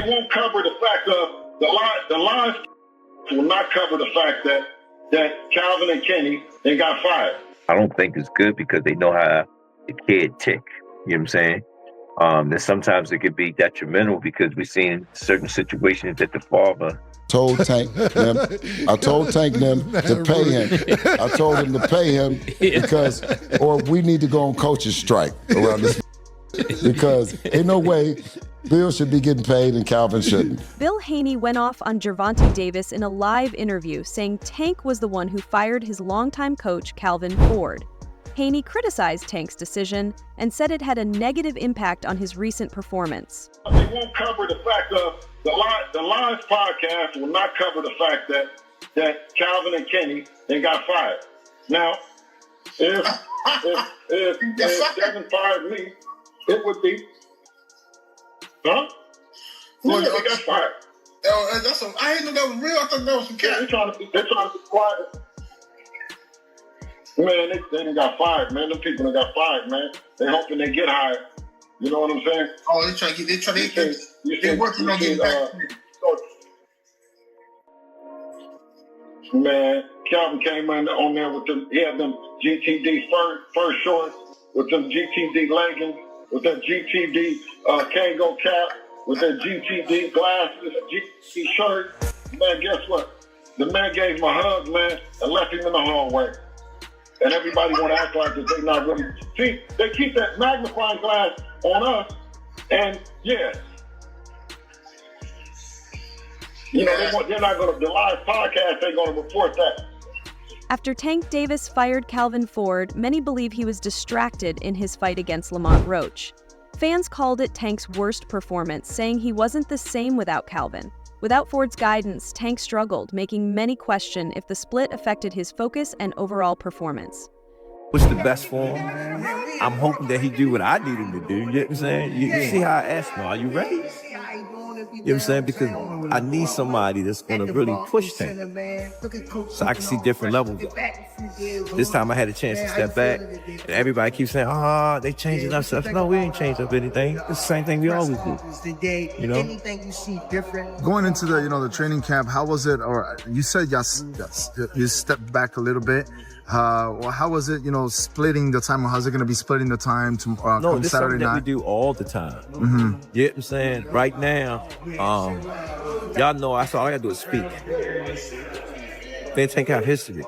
won't cover the fact of the lines will not cover the fact that Calvin and Kenny, they got fired. I don't think it's good because they know how the kid tick. You know what I'm saying? That sometimes it could be detrimental because we've seen certain situations that the father told Tank them. I told Tank them to pay him. I told him to pay him because, or we need to go on coach's strike around this because ain't no way Bill should be getting paid and Calvin shouldn't. Bill Haney went off on Gervonta Davis in a live interview saying Tank was the one who fired his longtime coach, Calvin Ford. Haney criticized Tank's decision and said it had a negative impact on his recent performance. They won't cover the fact of the Lines podcast will not cover the fact that Calvin and Kenny, they got fired. Now, if Devin fired me, it would be, huh? Well, yeah, they got fired. I didn't know that was real. I thought that was some cat. They're trying to be quiet. Man, they done got fired, man. Them people that got fired, man. They hoping they get hired. You know what I'm saying? Oh, they're working on getting back. Man, Calvin came in on there with them. He had them GTD first shorts with them GTD leggings, with that GTD Kango cap, with that GTD glasses, GTD shirt. Man, guess what? The man gave him a hug, man, and left him in the hallway. And everybody want to act like that they not really. See, they keep that magnifying glass on us, and yeah. You know, they're not going to, the live podcast, they're going to report that. After Tank Davis fired Calvin Ford, many believe he was distracted in his fight against Lamont Roach. Fans called it Tank's worst performance, saying he wasn't the same without Calvin. Without Ford's guidance, Tank struggled, making many question if the split affected his focus and overall performance. What's the best for him? I'm hoping that he do what I need him to do. You know what I'm saying? You see how I asked him, are you ready? You know what I'm saying? Because I need somebody that's going to really push Tank so I can see different levels. This time I had a chance to step back, and everybody keeps saying, they changing up stuff. No, we ain't changed up anything. It's the same thing we always do. You know? Going into the training camp, how was it? Or you said yes, you stepped back a little bit. How was it, splitting the time? How's it going to be splitting the time to No, this is Saturday something that night? we do all the time. Mm-hmm. You know what I'm saying? Right now, y'all know all I got to do is speak. Then take out history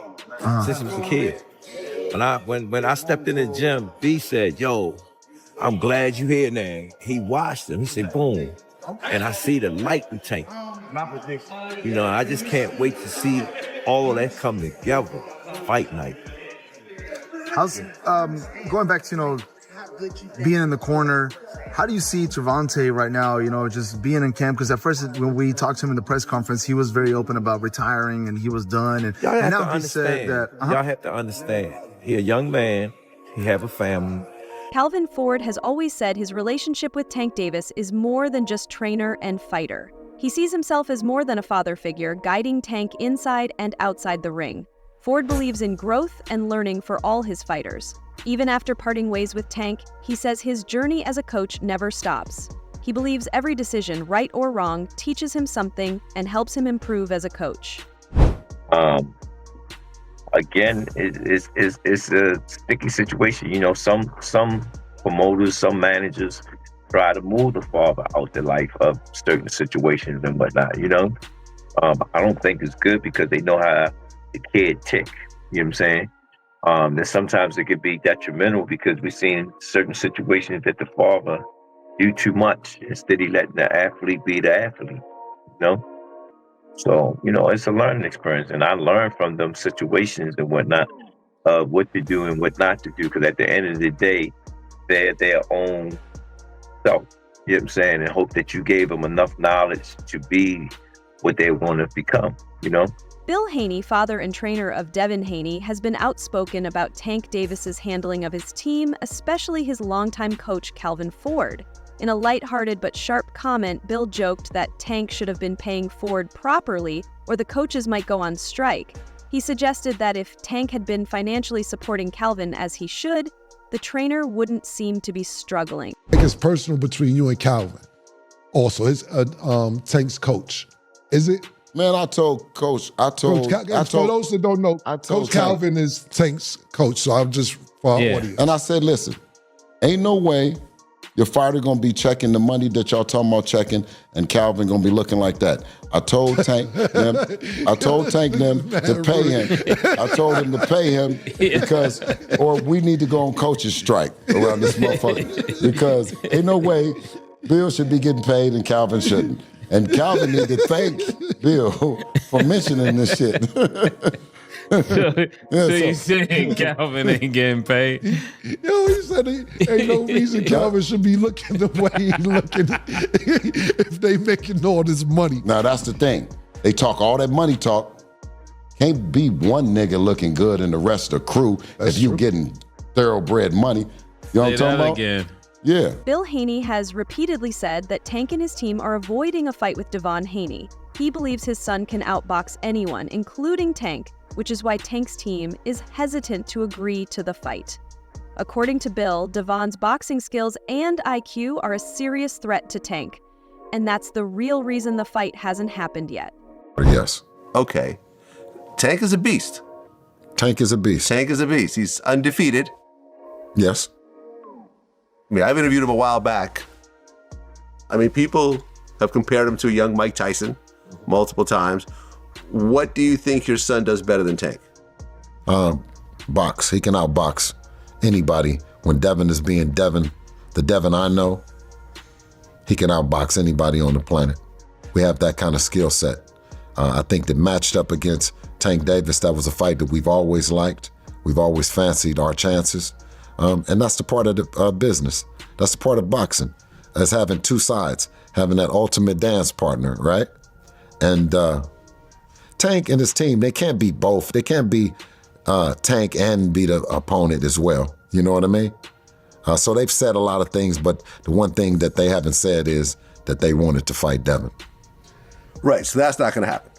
since he was a kid. When I stepped in the gym, B said, yo, I'm glad you here now. He watched him. He said, boom. And I see the light in Tank. I just can't wait to see all of that come together. Fight night. How's going back to being in the corner? How do you see Gervonta right now? Just being in camp, because at first when we talked to him in the press conference, he was very open about retiring and he was done. And now he said that y'all have to understand. He a young man. He have a family. Calvin Ford has always said his relationship with Tank Davis is more than just trainer and fighter. He sees himself as more than a father figure, guiding Tank inside and outside the ring. Ford believes in growth and learning for all his fighters. Even after parting ways with Tank, he says his journey as a coach never stops. He believes every decision, right or wrong, teaches him something and helps him improve as a coach. Again, it's a sticky situation. Some promoters, some managers try to move the father out the life of certain situations and whatnot. I don't think it's good because they know how the kid tick. You know what I'm saying? Then sometimes it could be detrimental because we've seen certain situations that the father do too much instead of letting the athlete be the athlete. So, it's a learning experience, and I learn from them situations and whatnot, what to do and what not to do, because at the end of the day, they're their own self. You know what I'm saying? And hope that you gave them enough knowledge to be what they want to become, Bill Haney, father and trainer of Devin Haney, has been outspoken about Tank Davis's handling of his team, especially his longtime coach, Calvin Ford. In a lighthearted but sharp comment, Bill joked that Tank should have been paying Ford properly or the coaches might go on strike. He suggested that if Tank had been financially supporting Calvin as he should, the trainer wouldn't seem to be struggling. I think it's personal between you and Calvin. also his Tank's coach. Is it? Man, I told Coach. I told. For those that don't know, Coach Calvin is Tank's coach. So I'm just for our audience. And I said, listen, ain't no way your fighter gonna be checking the money that y'all talking about checking, and Calvin gonna be looking like that. I told Tank them. I told Tank them to pay him. I told him to pay him because, or we need to go on coach's strike around this motherfucker because ain't no way Bill should be getting paid and Calvin shouldn't. And Calvin need to thank Bill for mentioning this shit. So you saying Calvin ain't getting paid? Yo, he said ain't no reason Calvin should be looking the way he looking if they making all this money. Now that's the thing. They talk all that money talk. Can't be one nigga looking good and the rest of the crew if you getting thoroughbred money. You know what I'm talking about? Again. Yeah. Bill Haney has repeatedly said that Tank and his team are avoiding a fight with Devin Haney. He believes his son can outbox anyone, including Tank, which is why Tank's team is hesitant to agree to the fight. According to Bill, Devin's boxing skills and IQ are a serious threat to Tank, and that's the real reason the fight hasn't happened yet. Yes. Okay. Tank is a beast. Tank is a beast. Tank is a beast. He's undefeated. Yes. I mean, I've interviewed him a while back. I mean, people have compared him to a young Mike Tyson multiple times. What do you think your son does better than Tank? Box. He can outbox anybody. When Devin is being Devin, the Devin I know, he can outbox anybody on the planet. We have that kind of skill set. I think that matched up against Tank Davis, that was a fight that we've always liked. We've always fancied our chances. And that's the part of the business. That's the part of boxing, as having two sides, having that ultimate dance partner, right? And Tank and his team, they can't be both. They can't be Tank and be the opponent as well. You know what I mean? So they've said a lot of things, but the one thing that they haven't said is that they wanted to fight Devin. Right, so that's not going to happen.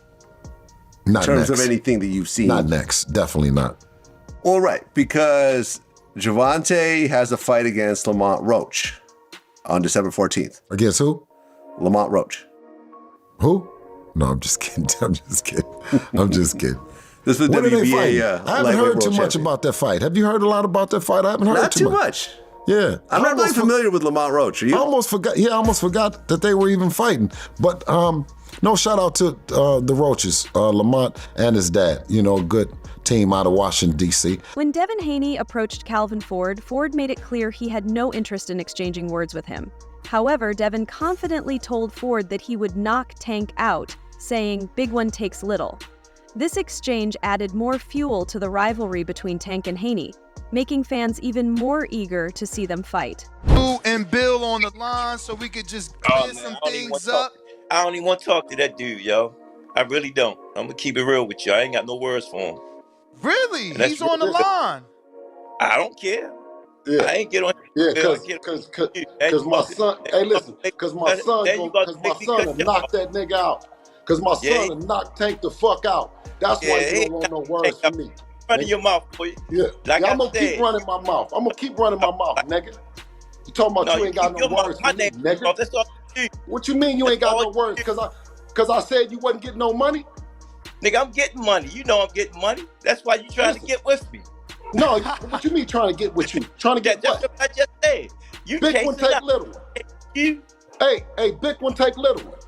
Not in terms next. of anything that you've seen. Not next, definitely not. All right, because Gervonta has a fight against Lamont Roach on December 14th. Against who? Lamont Roach. Who? No, I'm just kidding. I'm just kidding. I'm just kidding. This is the What are they WBA. fighting? I haven't heard too much about that fight. Have you heard a lot about that fight? I haven't heard Not too much. Yeah. I'm not really familiar with Lamont Roach. Are you? I almost forgot. Yeah, I almost forgot that they were even fighting. But no, shout out to the Roaches, Lamont and his dad. You know, good team out of Washington, D.C. When Devin Haney approached Calvin Ford, Ford made it clear he had no interest in exchanging words with him. However, Devin confidently told Ford that he would knock Tank out, saying, "Big one takes little." This exchange added more fuel to the rivalry between Tank and Haney, making fans even more eager to see them fight. You and Bill on the line so we could just clear some things up. I don't even want to talk to that dude, yo. I really don't. I'm going to keep it real with you. I ain't got no words for him. Really? He's on the line. I don't care. Yeah. I ain't get on. Yeah, because my son. Hey, listen, because my son will knock that nigga out. Because my son will knock Tank the fuck out. That's why you don't want no words from me. Run your mouth, boy. Yeah, like I'm gonna keep running my mouth. I'm gonna keep running my mouth, nigga. You talking about you ain't got no words for me, nigga? What you mean you ain't got no words? Because I said you wasn't getting no money? Nigga, I'm getting money. You know I'm getting money. That's why you trying to get with me. No, what you mean trying to get with you? Trying to get what? That's what I just said. You big one take little one. Hey, big one take little one.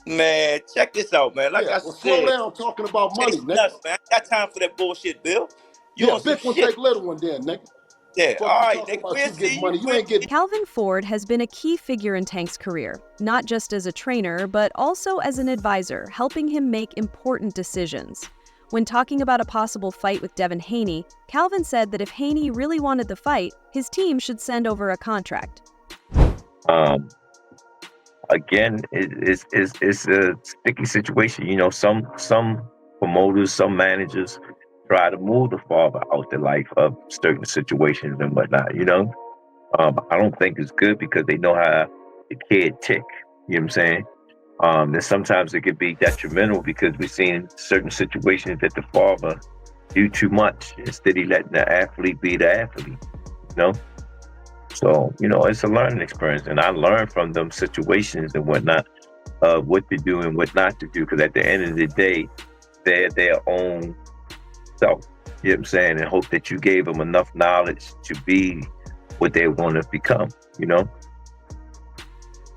Man, check this out, man. Like I said, slow down talking about money, nigga. Nuts, man. I got time for that bullshit, Bill. You big one take little one then, nigga. Yeah, all right, nigga. We'll see money. You ain't getting. Calvin Ford has been a key figure in Tank's career, not just as a trainer, but also as an advisor, helping him make important decisions. When talking about a possible fight with Devin Haney, Calvin said that if Haney really wanted the fight, his team should send over a contract. Again, it's a sticky situation. You know, some promoters, some managers try to move the father out the life of certain situations and whatnot. You know, I don't think it's good because they know how the kid tick. You know what I'm saying? And sometimes it could be detrimental because we've seen certain situations that the father do too much instead of letting the athlete be the athlete. You know, So, it's a learning experience, and I learned from them situations and whatnot, what to do and what not to do, because at the end of the day, they're their own self. You know what I'm saying? And hope that you gave them enough knowledge to be what they want to become,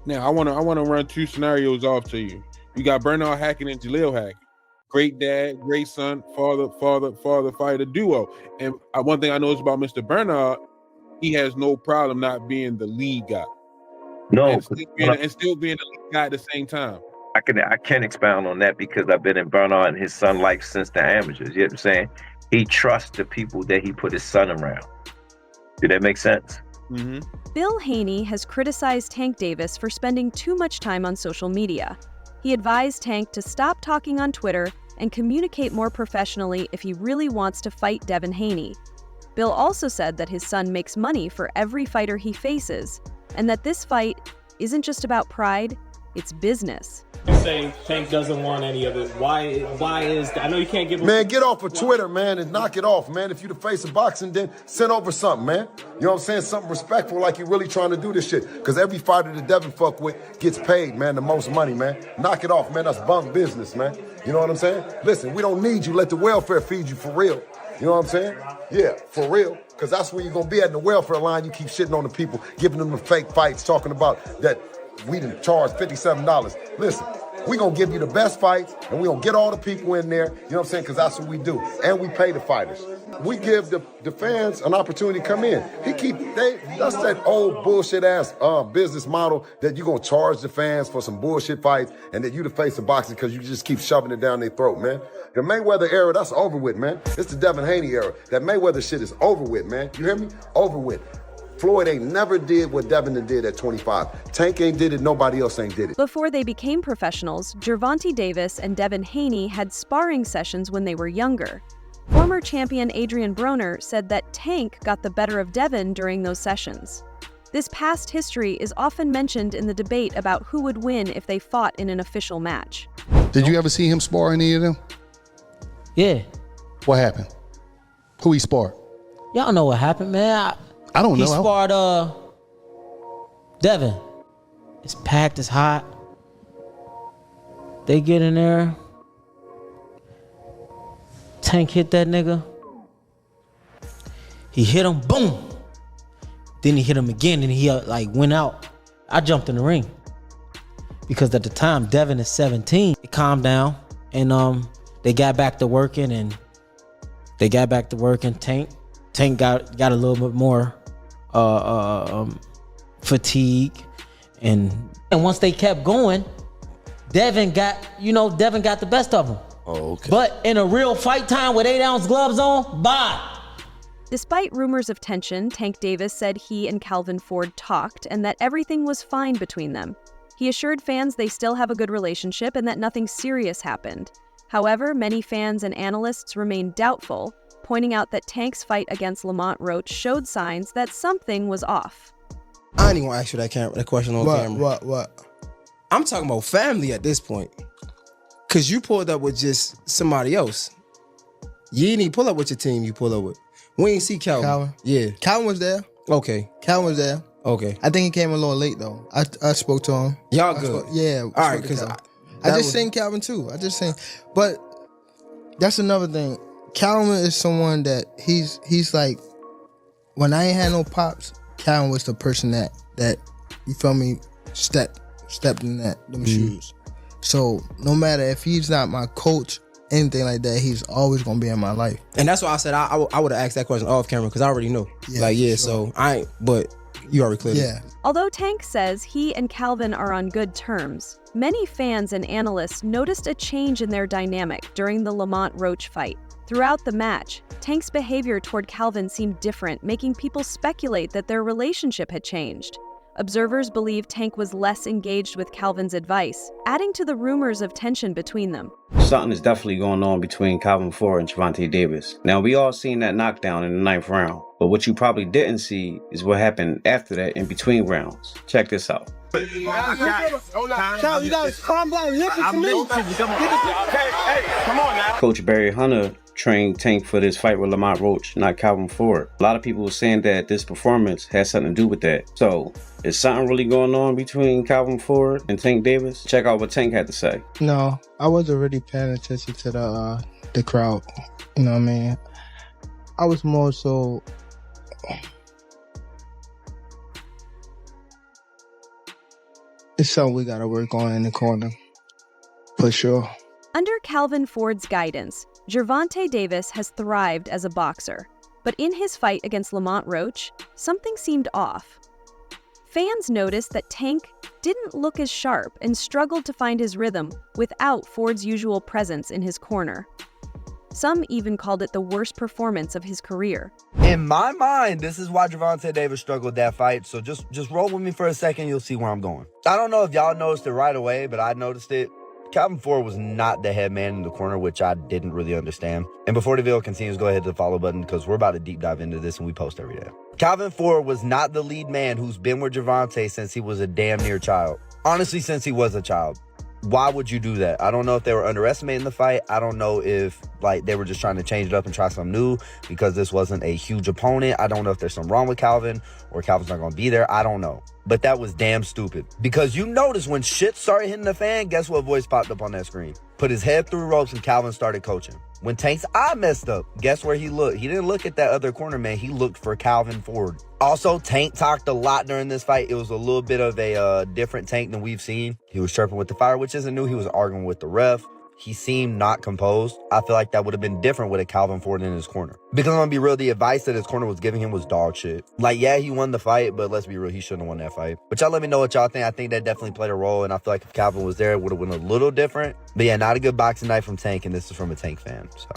Now, I want to run two scenarios off to you. You got Bernard Hackett and Jaleel Hackett. Great dad, great son, father, fighter duo. And one thing I noticed about Mr. Bernard, he has no problem not being the lead guy. No, and still being the lead guy at the same time. I can expound on that because I've been in Bernard and his son life since the amateurs. You know what I'm saying? He trusts the people that he put his son around. Did that make sense? Mm-hmm. Bill Haney has criticized Tank Davis for spending too much time on social media. He advised Tank to stop talking on Twitter and communicate more professionally if he really wants to fight Devin Haney. Bill also said that his son makes money for every fighter he faces, and that this fight isn't just about pride, it's business. You're saying Tank doesn't want any of it. Why is that? I know you can't give him... Man, get off of Twitter, man, and knock it off, man. If you the face of boxing, then send over something, man. You know what I'm saying? Something respectful, like you're really trying to do this shit. Because every fighter that Devin fuck with gets paid, man, the most money, man. Knock it off, man. That's bunk business, man. You know what I'm saying? Listen, we don't need you. Let the welfare feed you for real. You know what I'm saying? Yeah, for real. Because that's where you're going to be at in the welfare line. You keep shitting on the people, giving them the fake fights, talking about that we done charged $57. Listen, we going to give you the best fights, and we going to get all the people in there, you know what I'm saying, because that's what we do. And we pay the fighters. We give the fans an opportunity to come in. That's that old bullshit-ass business model that you're going to charge the fans for some bullshit fights, and that you the face of boxing because you just keep shoving it down their throat, man. The Mayweather era, that's over with, man. It's the Devin Haney era. That Mayweather shit is over with, man. You hear me? Over with. Floyd ain't never did what Devin did at 25. Tank ain't did it, nobody else ain't did it. Before they became professionals, Gervonta Davis and Devin Haney had sparring sessions when they were younger. Former champion Adrian Broner said that Tank got the better of Devin during those sessions. This past history is often mentioned in the debate about who would win if they fought in an official match. Did you ever see him spar any of them? Yeah. What happened? Who he sparred? Y'all know what happened, man. I don't know. He sparred Devin. It's packed, it's hot. They get in there. Tank hit that nigga. He hit him, boom. Then he hit him again and he went out. I jumped in the ring. Because at the time, Devin is 17. It calmed down and they got back to working Tank got a little bit more fatigue and once they kept going, Devin got the best of him. Oh, okay. But in a real fight time with 8-ounce gloves on, bye. Despite rumors of tension, Tank Davis said he and Calvin Ford talked and that everything was fine between them. He assured fans they still have a good relationship and that nothing serious happened. However, many fans and analysts remain doubtful, pointing out that Tank's fight against Lamont Roach showed signs that something was off. I ain't even gonna ask you that question on camera. What? I'm talking about family at this point. Cause you pulled up with just somebody else. You didn't even pull up with your team you pulled up with. We ain't see Calvin. Yeah. Calvin was there. Okay. Calvin was there. Okay. I think he came a little late though. I spoke to him. Y'all good. Yeah. All right, cause I just seen Calvin too. But that's another thing. Calvin is someone that he's like, when I ain't had no pops, Calvin was the person that you feel me, stepped in them shoes. So no matter if he's not my coach, anything like that, he's always gonna be in my life. And that's why I said I would have asked that question off camera because I already know. So I ain't, but you already cleared it. Although Tank says he and Calvin are on good terms, many fans and analysts noticed a change in their dynamic during the Lamont Roach fight. Throughout the match, Tank's behavior toward Calvin seemed different, making people speculate that their relationship had changed. Observers believe Tank was less engaged with Calvin's advice, adding to the rumors of tension between them. Something is definitely going on between Calvin Ford and Gervonta Davis. Now, we all seen that knockdown in the 9th round, but what you probably didn't see is what happened after that in between rounds. Check this out. Cal, you gotta calm down. Listen to me. Coach Barry Hunter trained Tank for this fight with Lamont Roach, not Calvin Ford. A lot of people were saying that this performance has something to do with that. So, is something really going on between Calvin Ford and Tank Davis? Check out what Tank had to say. No, I wasn't really paying attention to the crowd. You know what I mean? I was more so. It's something we gotta work on in the corner, for sure. Under Calvin Ford's guidance, Gervonta Davis has thrived as a boxer. But in his fight against Lamont Roach, something seemed off. Fans noticed that Tank didn't look as sharp and struggled to find his rhythm without Ford's usual presence in his corner. Some even called it the worst performance of his career. In my mind, this is why Gervonta Davis struggled that fight, so just roll with me for a second, you'll see where I'm going. I don't know if y'all noticed it right away, but I noticed it. Calvin Ford was not the head man in the corner, which I didn't really understand. And before the video continues, go ahead to the follow button because we're about to deep dive into this and we post every day. Calvin Ford was not the lead man who's been with Gervonta since he was a damn near child. Honestly, since he was a child. Why would you do that? I don't know if they were underestimating the fight. I don't know if they were just trying to change it up and try something new because this wasn't a huge opponent. I don't know if there's something wrong with Calvin or Calvin's not going to be there. I don't know. But that was damn stupid. Because you notice when shit started hitting the fan, guess what voice popped up on that screen? Put his head through ropes and Calvin started coaching. When Tank's eye messed up, guess where he looked? He didn't look at that other corner man. He looked for Calvin Ford. Also, Tank talked a lot during this fight. It was a little bit of a different Tank than we've seen. He was chirping with the fire, which isn't new. He was arguing with the ref. He seemed not composed. I feel like that would have been different with a Calvin Ford in his corner. Because I'm going to be real, the advice that his corner was giving him was dog shit. Like, yeah, he won the fight, but let's be real, he shouldn't have won that fight. But y'all let me know what y'all think. I think that definitely played a role, and I feel like if Calvin was there, it would have been a little different. But yeah, not a good boxing night from Tank, and this is from a Tank fan, so.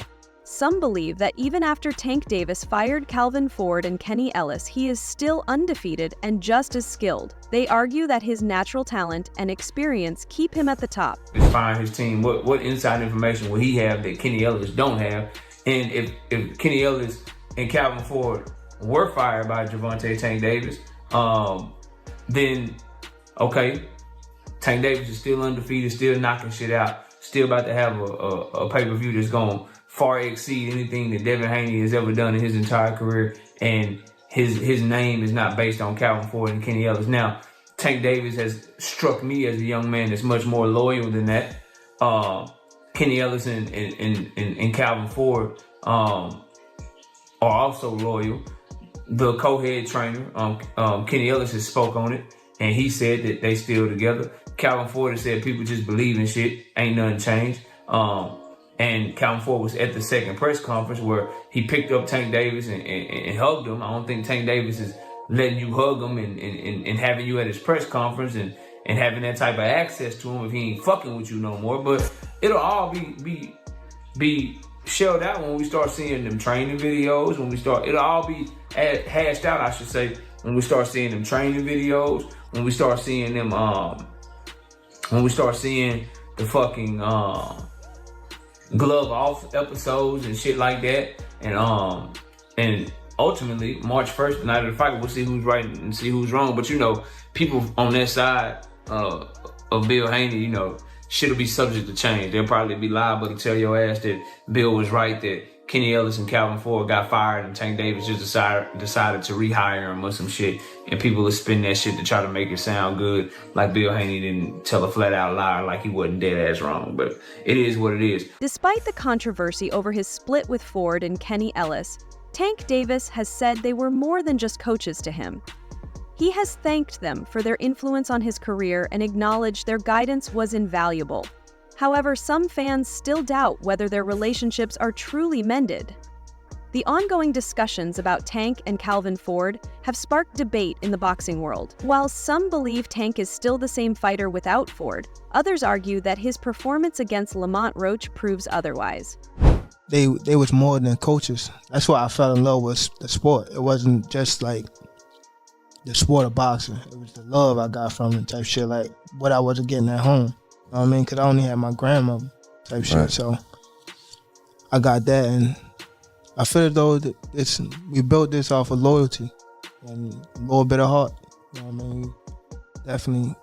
Some believe that even after Tank Davis fired Calvin Ford and Kenny Ellis, he is still undefeated and just as skilled. They argue that his natural talent and experience keep him at the top. Just find his team. What inside information will he have that Kenny Ellis don't have? And if Kenny Ellis and Calvin Ford were fired by Gervonta Tank Davis, then okay, Tank Davis is still undefeated, still knocking shit out, still about to have a pay-per-view that's going far exceed anything that Devin Haney has ever done in his entire career, and his name is not based on Calvin Ford and Kenny Ellis. Now, Tank Davis has struck me as a young man that's much more loyal than that. Kenny Ellis and Calvin Ford are also loyal. The co-head trainer, Kenny Ellis, has spoke on it, and he said that they still together. Calvin Ford has said people just believe in shit, ain't nothing changed. And Calvin Ford was at the second press conference where he picked up Tank Davis and hugged him. I don't think Tank Davis is letting you hug him and having you at his press conference and having that type of access to him if he ain't fucking with you no more. But it'll all be shelled out when we start seeing them training videos. It'll all be hashed out, I should say, when we start seeing them training videos. When we start seeing them, when we start seeing the fucking glove off episodes and shit like that, and ultimately March 1st, the night of the fight, we'll see who's right and see who's wrong. But you know, people on that side of Bill Haney, you know, shit'll be subject to change. They'll probably be liable to tell your ass that Bill was right, that Kenny Ellis and Calvin Ford got fired and Tank Davis just decided to rehire him or some shit. And people will spin that shit to try to make it sound good, like Bill Haney didn't tell a flat out liar, like he wasn't dead ass wrong. But it is what it is. Despite the controversy over his split with Ford and Kenny Ellis, Tank Davis has said they were more than just coaches to him. He has thanked them for their influence on his career and acknowledged their guidance was invaluable. However, some fans still doubt whether their relationships are truly mended. The ongoing discussions about Tank and Calvin Ford have sparked debate in the boxing world. While some believe Tank is still the same fighter without Ford, others argue that his performance against Lamont Roach proves otherwise. They was more than coaches. That's why I fell in love with the sport. It wasn't just like the sport of boxing. It was the love I got from it type shit, like what I wasn't getting at home. You know what I mean? Because I only had my grandmother type shit. Right. So I got that, and I feel as though we built this off of loyalty and a little bit of heart. You know what I mean? Definitely,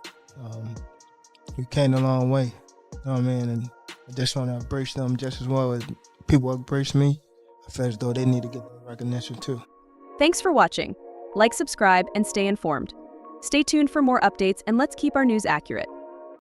we came a long way. You know what I mean? And I just want to embrace them just as well as people embrace me, I feel as though they need to get the recognition too. Thanks for watching. Like, subscribe, and stay informed. Stay tuned for more updates, and let's keep our news accurate.